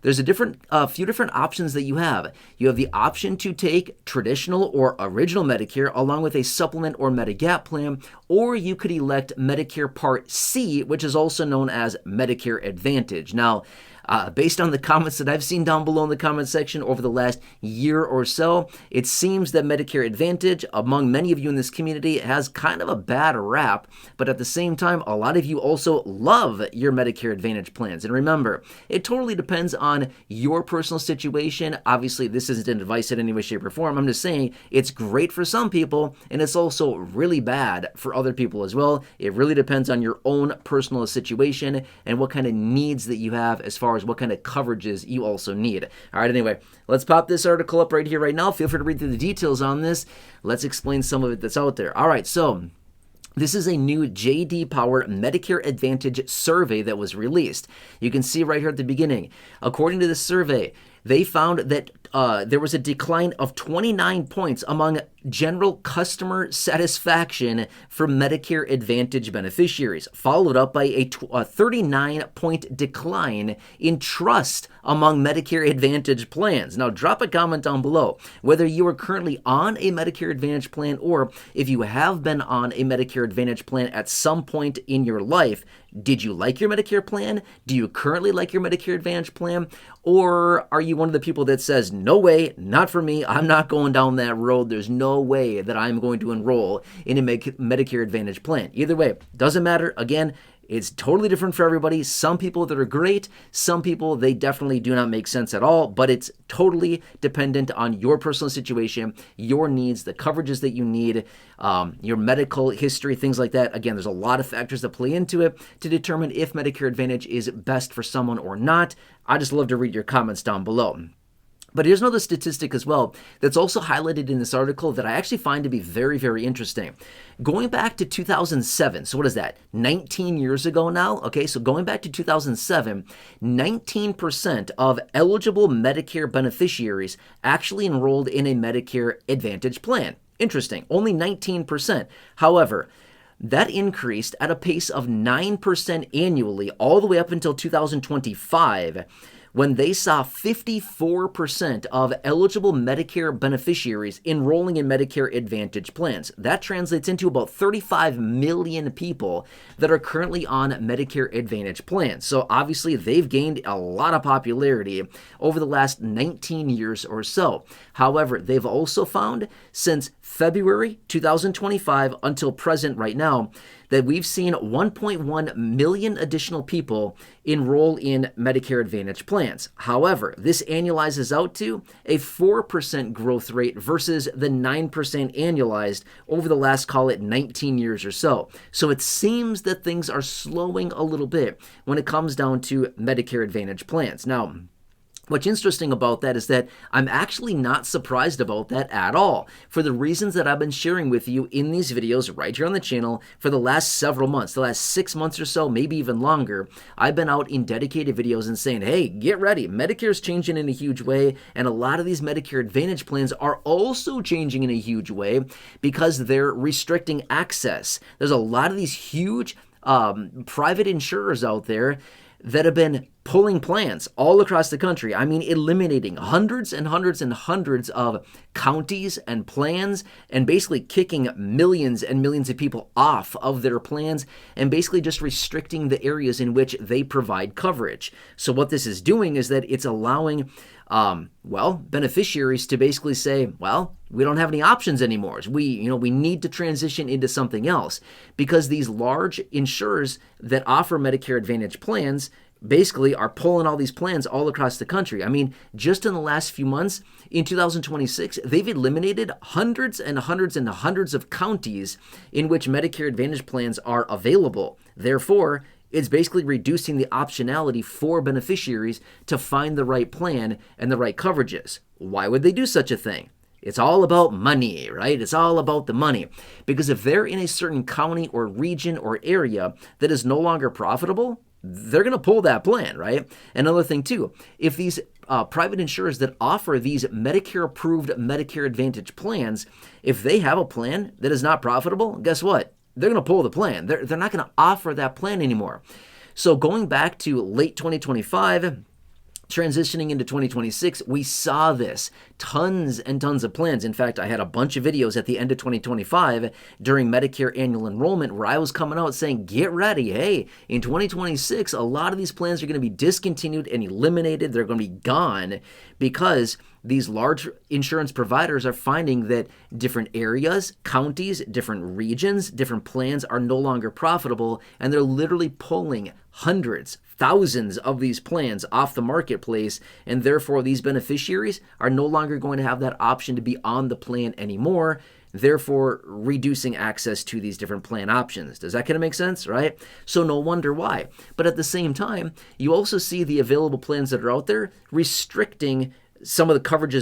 there's a few different options that you have. You have the option to take traditional or original Medicare along with a supplement or Medigap plan, or you could elect Medicare Part C, which is also known as Medicare Advantage. Now, based on the comments that I've seen down below in the comment section over the last year or so, it seems that Medicare Advantage, among many of you in this community, has kind of a bad rap, but at the same time, a lot of you also love your Medicare Advantage plans. And remember, it totally depends on your personal situation. Obviously, this isn't advice in any way, shape, or form. I'm just saying it's great for some people, and it's also really bad for other people as well. It really depends on your own personal situation and what kind of needs that you have as far as what kind of coverages you also need. All right, anyway, let's pop this article up right here, right now. Feel free to read through the details on this. Let's explain some of it that's out there. All right, so this is a new J.D. Power Medicare Advantage survey that was released. You can see right here at the beginning. According to this survey, they found that there was a decline of 29 points among general customer satisfaction for Medicare Advantage beneficiaries, followed up by a 39-point decline in trust among Medicare Advantage plans. Now, drop a comment down below whether you are currently on a Medicare Advantage plan or if you have been on a Medicare Advantage plan at some point in your life. Did you like your Medicare plan? Do you currently like your Medicare Advantage plan? Or are you one of the people that says, no way, not for me, I'm not going down that road, there's no way that I'm going to enroll in a Medicare Advantage plan? Either way, doesn't matter. Again, it's totally different for everybody. Some people that are great, some people they definitely do not make sense at all, but it's totally dependent on your personal situation, your needs, the coverages that you need, your medical history, things like that. Again, there's a lot of factors that play into it to determine if Medicare Advantage is best for someone or not. I just love to read your comments down below. But here's another statistic as well that's also highlighted in this article that I actually find to be very, very interesting. Going back to 2007, so what is that, 19 years ago now? Okay, so going back to 2007, 19% of eligible Medicare beneficiaries actually enrolled in a Medicare Advantage plan. Interesting, only 19%. However, that increased at a pace of 9% annually all the way up until 2025, when they saw 54% of eligible Medicare beneficiaries enrolling in Medicare Advantage plans. That translates into about 35 million people that are currently on Medicare Advantage plans. So obviously they've gained a lot of popularity over the last 19 years or so. However, they've also found since February 2025 until present right now that we've seen 1.1 million additional people enroll in Medicare Advantage plans. However, this annualizes out to a 4% growth rate versus the 9% annualized over the last, call it, 19 years or so. So it seems that things are slowing a little bit when it comes down to Medicare Advantage plans. Now, what's interesting about that is that I'm actually not surprised about that at all, for the reasons that I've been sharing with you in these videos right here on the channel for the last several months, the last 6 months or so, maybe even longer. I've been out in dedicated videos and saying, hey, get ready, Medicare's changing in a huge way, and a lot of these Medicare Advantage plans are also changing in a huge way because they're restricting access. There's a lot of these huge private insurers out there that have been pulling plans all across the country. I mean, eliminating hundreds and hundreds and hundreds of counties and plans and basically kicking millions and millions of people off of their plans and basically just restricting the areas in which they provide coverage. So what this is doing is that it's allowing beneficiaries to basically say, well, we don't have any options anymore. We need to transition into something else, because these large insurers that offer Medicare Advantage plans basically are pulling all these plans all across the country. I mean, just in the last few months, in 2026, they've eliminated hundreds and hundreds and hundreds of counties in which Medicare Advantage plans are available. Therefore, it's basically reducing the optionality for beneficiaries to find the right plan and the right coverages. Why would they do such a thing? It's all about money, right? It's all about the money. Because if they're in a certain county or region or area that is no longer profitable, they're going to pull that plan, right? Another thing too, if these private insurers that offer these Medicare-approved Medicare Advantage plans, if they have a plan that is not profitable, guess what? They're going to pull the plan. They're not going to offer that plan anymore. So going back to late 2025, Transitioning into 2026, we saw this. Tons and tons of plans. In fact, I had a bunch of videos at the end of 2025 during Medicare annual enrollment where I was coming out saying, get ready. Hey, in 2026, a lot of these plans are going to be discontinued and eliminated. They're going to be gone because these large insurance providers are finding that different areas, counties, different regions, different plans are no longer profitable, and they're literally pulling hundreds, thousands of these plans off the marketplace, and therefore these beneficiaries are no longer going to have that option to be on the plan anymore, therefore reducing access to these different plan options. Does that kind of make sense, right? So no wonder why. But at the same time, you also see the available plans that are out there restricting some of the coverages